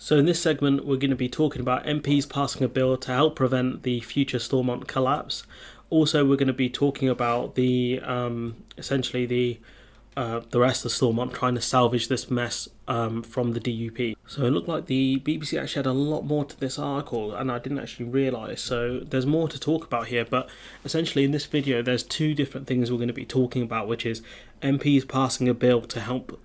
So in this segment, we're going to be talking about MPs passing a bill to help prevent the future Stormont collapse. Also, we're going to be talking about the essentially the rest of Stormont trying to salvage this mess from the DUP. So it looked like the BBC actually had a lot more to this article, and I didn't actually realise. So there's more to talk about here, but essentially in this video, there's two different things we're going to be talking about, which is MPs passing a bill to help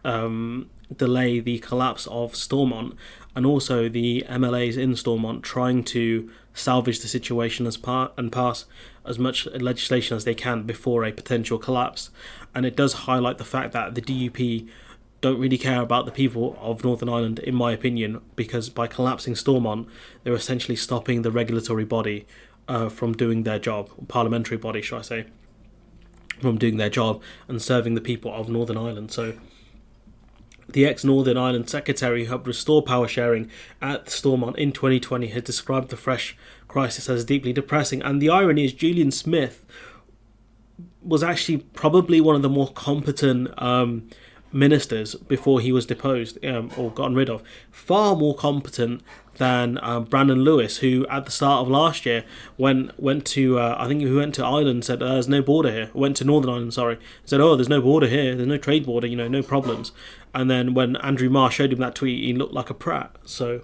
delay the collapse of Stormont, and also the MLAs in Stormont trying to salvage the situation and pass as much legislation as they can before a potential collapse. And it does highlight the fact that the DUP don't really care about the people of Northern Ireland, in my opinion, because by collapsing Stormont, they're essentially stopping the regulatory body from doing their job, parliamentary body, should I say, from doing their job and serving the people of Northern Ireland. So the ex-Northern Ireland Secretary who helped restore power sharing at Stormont in 2020 has described the fresh crisis as deeply depressing. And the irony is Julian Smith was actually probably one of the more competent ministers before he was deposed or gotten rid of. Far more competent than Brandon Lewis, who at the start of last year went to I think he went to Ireland and said there's no border here. Went to Northern Ireland, sorry, said there's no border here, there's no trade border, no problems. And then when Andrew Marr showed him that tweet, he looked like a prat. So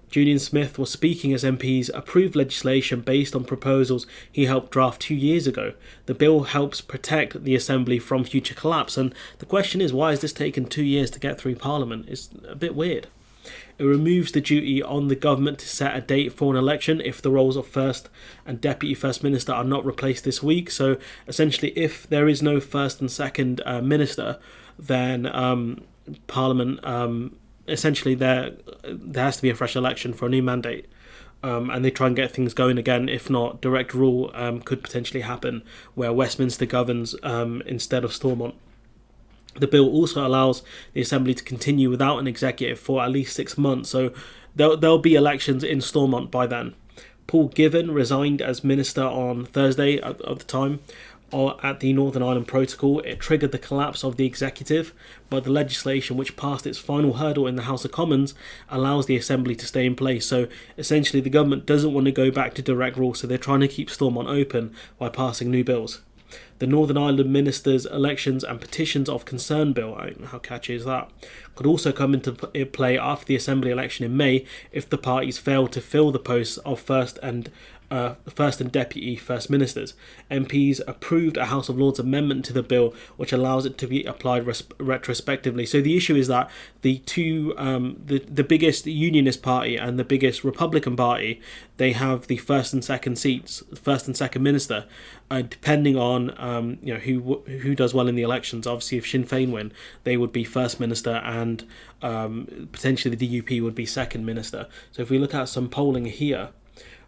Julian Smith was speaking as MPs approved legislation based on proposals he helped draft 2 years ago. The bill helps protect the Assembly from future collapse, and the question is, why has this taken 2 years to get through Parliament? It's a bit weird. It removes the duty on the government to set a date for an election if the roles of First and Deputy First Minister are not replaced this week. So essentially, if there is no First and Second Minister, then Parliament, essentially there has to be a fresh election for a new mandate. And they try and get things going again. If not, direct rule could potentially happen where Westminster governs instead of Stormont. The bill also allows the Assembly to continue without an executive for at least 6 months, so there'll be elections in Stormont by then. Paul Given resigned as minister on Thursday at the time at the Northern Ireland Protocol. It triggered the collapse of the executive, but the legislation, which passed its final hurdle in the House of Commons, allows the Assembly to stay in place. So essentially the government doesn't want to go back to direct rule, so they're trying to keep Stormont open by passing new bills. The Northern Ireland Ministers' Elections and Petitions of Concern Bill, how catchy is that, could also come into play after the Assembly election in May if the parties fail to fill the posts of First and Deputy First Ministers. MPs approved a House of Lords amendment to the bill which allows it to be applied retrospectively. So the issue is that the two, the biggest Unionist party and the biggest Republican party, they have the first and second seats, first and second minister, depending on who does well in the elections. Obviously, if Sinn Féin win, they would be first minister, and potentially the DUP would be second minister. So if we look at some polling here.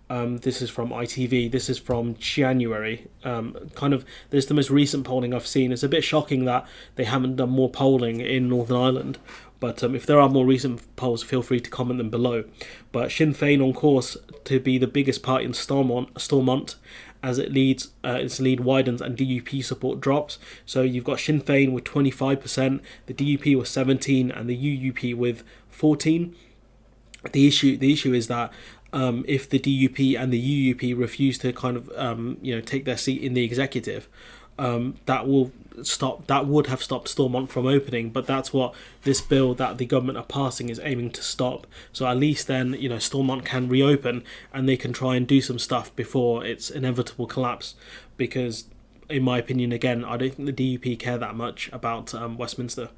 This is from ITV. This is from January. This is the most recent polling I've seen. It's a bit shocking that they haven't done more polling in Northern Ireland. But if there are more recent polls, feel free to comment them below. But Sinn Féin on course to be the biggest party in Stormont as its lead widens and DUP support drops. So you've got Sinn Féin with 25%, the DUP with 17%, and the UUP with 14%. The issue is that if the DUP and the UUP refuse to take their seat in the executive, that would have stopped Stormont from opening. But that's what this bill that the government are passing is aiming to stop. So at least then Stormont can reopen and they can try and do some stuff before its inevitable collapse. Because in my opinion, again, I don't think the DUP care that much about Westminster.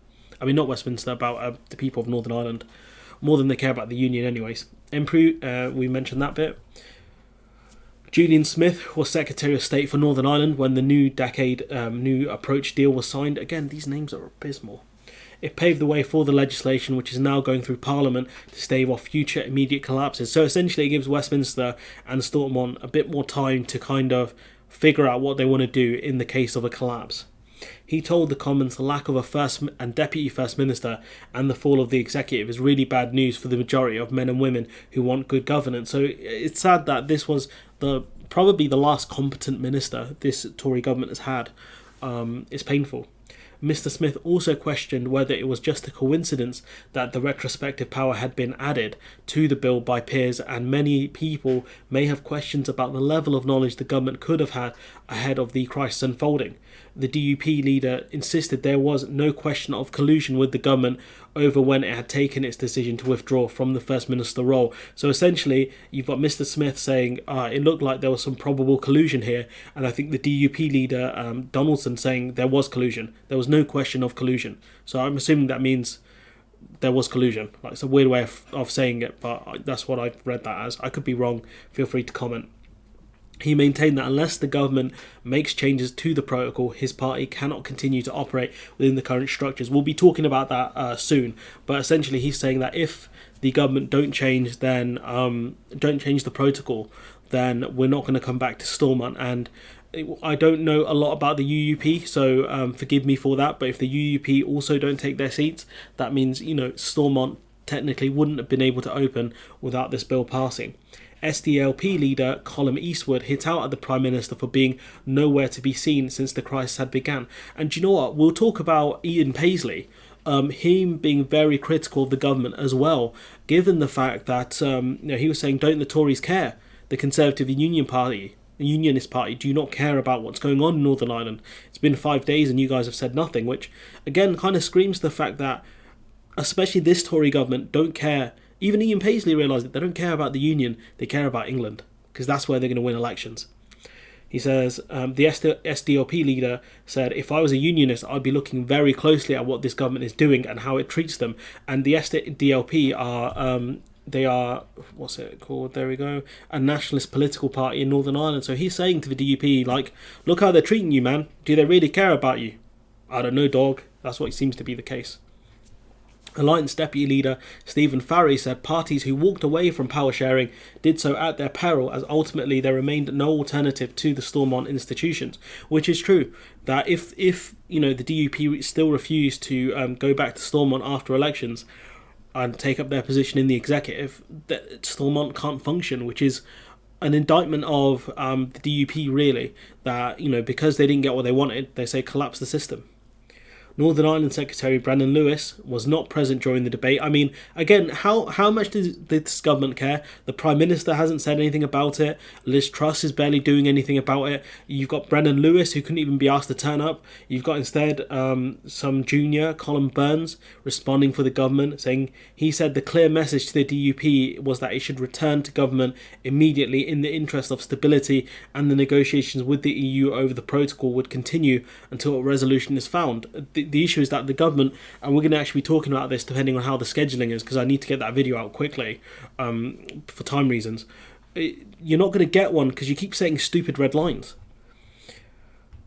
I mean, not Westminster, about the people of Northern Ireland. More than they care about the union anyways. We mentioned that bit. Julian Smith was Secretary of State for Northern Ireland when the new new approach deal was signed. Again, these names are abysmal. It paved the way for the legislation which is now going through Parliament to stave off future immediate collapses. So essentially it gives Westminster and Stormont a bit more time to kind of figure out what they want to do in the case of a collapse. He told the Commons the lack of a First and Deputy First Minister and the fall of the executive is really bad news for the majority of men and women who want good governance. So it's sad that this was probably the last competent minister this Tory government has had. It's painful. Mr. Smith also questioned whether it was just a coincidence that the retrospective power had been added to the bill by peers, and many people may have questions about the level of knowledge the government could have had ahead of the crisis unfolding. The DUP leader insisted there was no question of collusion with the government over when it had taken its decision to withdraw from the First Minister role. So essentially, you've got Mr. Smith saying it looked like there was some probable collusion here, and I think the DUP leader, Donaldson, saying there was collusion. There was no question of collusion. So I'm assuming that means there was collusion. Like, it's a weird way of saying it, but that's what I've read that as. I could be wrong. Feel free to comment. He maintained that unless the government makes changes to the protocol, his party cannot continue to operate within the current structures. We'll be talking about that soon, but essentially he's saying that if the government don't change the protocol, then we're not going to come back to Stormont. And I don't know a lot about the UUP, so forgive me for that, but if the UUP also don't take their seats, that means, Stormont technically wouldn't have been able to open without this bill passing. SDLP leader Colin Eastwood hit out at the Prime Minister for being nowhere to be seen since the crisis had begun. And do you know what? We'll talk about Ian Paisley, him being very critical of the government as well, given the fact that he was saying, don't the Tories care? The Conservative Unionist Party do not care about what's going on in Northern Ireland. It's been 5 days and you guys have said nothing, which again kind of screams the fact that especially this Tory government don't care. Even Ian Paisley realised that they don't care about the Union, they care about England, because that's where they're going to win elections. He says, the SDLP leader said, if I was a unionist, I'd be looking very closely at what this government is doing and how it treats them. And the SDLP are, what's it called? There we go. A nationalist political party in Northern Ireland. So he's saying to the DUP, like, look how they're treating you, man. Do they really care about you? I don't know, dog. That's what seems to be the case. Alliance Deputy Leader Stephen Farry said parties who walked away from power sharing did so at their peril, as ultimately there remained no alternative to the Stormont institutions, which is true. That if the DUP still refused to go back to Stormont after elections and take up their position in the executive, that Stormont can't function, which is an indictment of the DUP really, that because they didn't get what they wanted, they say collapse the system. Northern Ireland Secretary Brendan Lewis was not present during the debate. I mean, again, how much does this government care? The Prime Minister hasn't said anything about it. Liz Truss is barely doing anything about it. You've got Brendan Lewis, who couldn't even be asked to turn up. You've got instead some junior, Colin Burns, responding for the government, saying he said the clear message to the DUP was that it should return to government immediately in the interest of stability, and the negotiations with the EU over the protocol would continue until a resolution is found. The issue is that the government, and we're going to actually be talking about this depending on how the scheduling is, because I need to get that video out quickly for time reasons. You're not going to get one because you keep saying stupid red lines.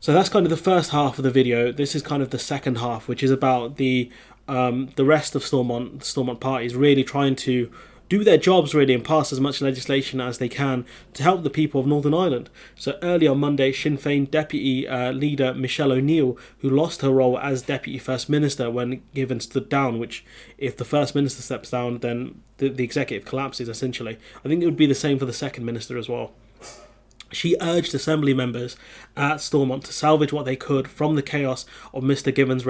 So that's kind of the first half of the video. This is kind of the second half, which is about the rest of Stormont parties really trying to do their jobs really and pass as much legislation as they can to help the people of Northern Ireland. So early on Monday, Sinn Féin Deputy Leader Michelle O'Neill, who lost her role as Deputy First Minister when Given stood down, which if the First Minister steps down, then the executive collapses essentially. I think it would be the same for the Second Minister as well. She urged Assembly members at Stormont to salvage what they could from the chaos of Mr Given's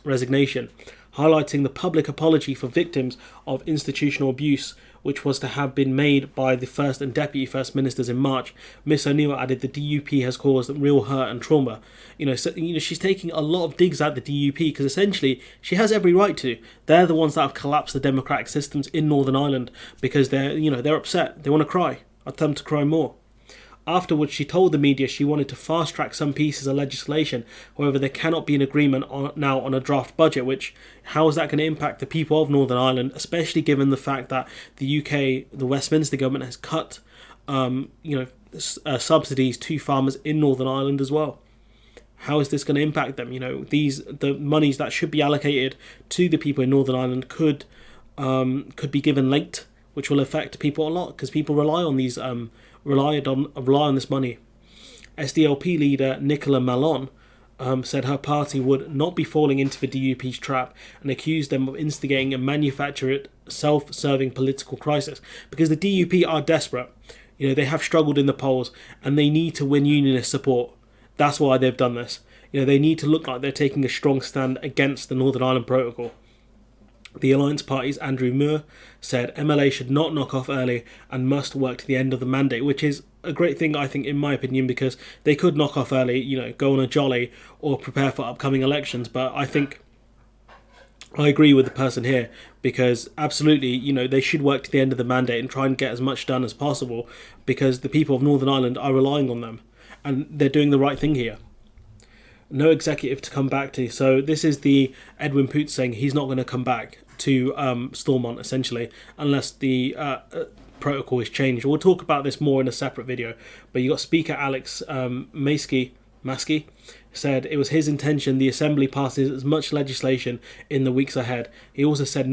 resignation, highlighting the public apology for victims of institutional abuse, which was to have been made by the First and Deputy First Ministers in March. Miss O'Neill added the DUP has caused real hurt and trauma. She's taking a lot of digs at the DUP because essentially she has every right to. They're the ones that have collapsed the democratic systems in Northern Ireland because they're upset. They want to cry. I'd tell them to cry more. Afterwards, she told the media she wanted to fast-track some pieces of legislation. However, there cannot be an agreement now on a draft budget, which, how is that going to impact the people of Northern Ireland, especially given the fact that the UK, the Westminster government, has cut subsidies to farmers in Northern Ireland as well. How is this going to impact them? The monies that should be allocated to the people in Northern Ireland could be given late, which will affect people a lot because people rely on these rely on this money. SDLP leader Nicola Mallon said her party would not be falling into the DUP's trap and accused them of instigating a manufactured, self-serving political crisis because the DUP are desperate. They have struggled in the polls and they need to win unionist support. That's why they've done this. they need to look like they're taking a strong stand against the Northern Ireland Protocol. The Alliance Party's Andrew Moore said MLA should not knock off early and must work to the end of the mandate, which is a great thing, I think, in my opinion, because they could knock off early, go on a jolly or prepare for upcoming elections. But I think I agree with the person here, because absolutely, they should work to the end of the mandate and try and get as much done as possible, because the people of Northern Ireland are relying on them and they're doing the right thing here. No executive to come back to. So this is the Edwin Poots saying he's not going to come back to Stormont, essentially, unless the protocol is changed. We'll talk about this more in a separate video. But you got Speaker Alex Maskey said it was his intention the Assembly passes as much legislation in the weeks ahead. He also said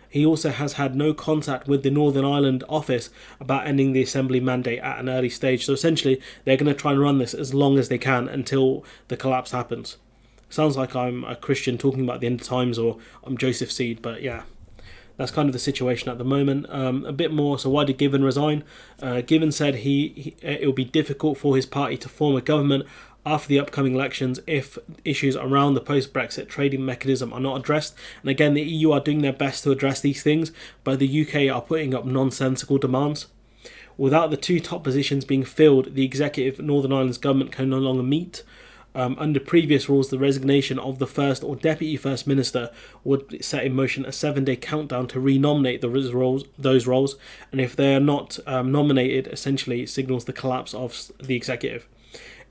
He also has had no contact with the Northern Ireland office about ending the Assembly mandate at an early stage. So essentially, they're going to try and run this as long as they can until the collapse happens. Sounds like I'm a Christian talking about the end of times, or I'm Joseph Seed, but yeah. That's kind of the situation at the moment. A bit more, so why did Given resign? Given said it will be difficult for his party to form a government after the upcoming elections if issues around the post-Brexit trading mechanism are not addressed. And again, the EU are doing their best to address these things, but the UK are putting up nonsensical demands. Without the two top positions being filled, the executive Northern Ireland's government can no longer meet. Under previous rules, the resignation of the First or Deputy First Minister would set in motion a 7-day countdown to renominate those roles, and if they are not nominated, essentially it signals the collapse of the executive.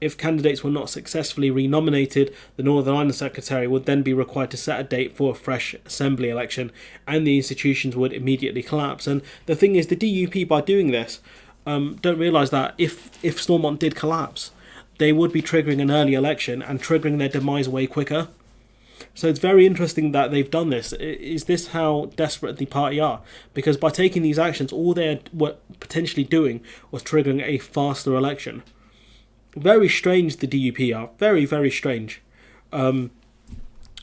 If candidates were not successfully renominated, the Northern Ireland Secretary would then be required to set a date for a fresh Assembly election, and the institutions would immediately collapse. And the thing is, the DUP, by doing this, don't realise that if Stormont did collapse, they would be triggering an early election and triggering their demise way quicker. So it's very interesting that they've done this. Is this how desperate the party are? Because by taking these actions, all they were potentially doing was triggering a faster election. Very strange, the DUP are. Very, very strange. But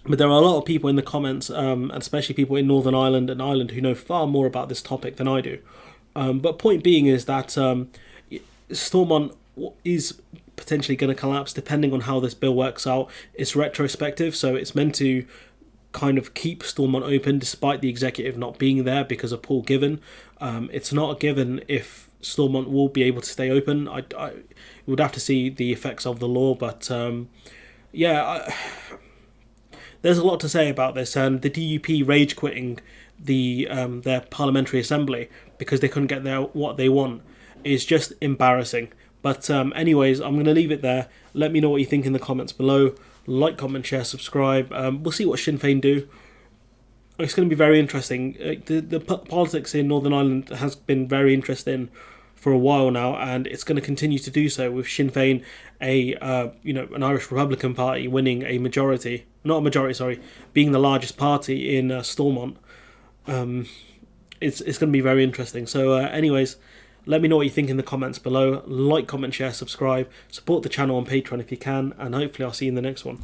there are a lot of people in the comments, and especially people in Northern Ireland and Ireland, who know far more about this topic than I do. But point being is that Stormont is potentially going to collapse depending on how this bill works out. It's retrospective, so it's meant to kind of keep Stormont open despite the executive not being there because of Paul Given. It's not a given if Stormont will be able to stay open. I would have to see the effects of the law, but there's a lot to say about this. And the DUP rage quitting their parliamentary assembly because they couldn't get what they want is just embarrassing. But anyways, I'm going to leave it there. Let me know what you think in the comments below. Like, comment, share, subscribe. We'll see what Sinn Féin do. It's going to be very interesting. The politics in Northern Ireland has been very interesting for a while now, and it's going to continue to do so with Sinn Féin, an Irish Republican Party winning being the largest party in Stormont. It's going to be very interesting. So anyways, let me know what you think in the comments below. Like, comment, share, subscribe. Support the channel on Patreon if you can, and hopefully I'll see you in the next one.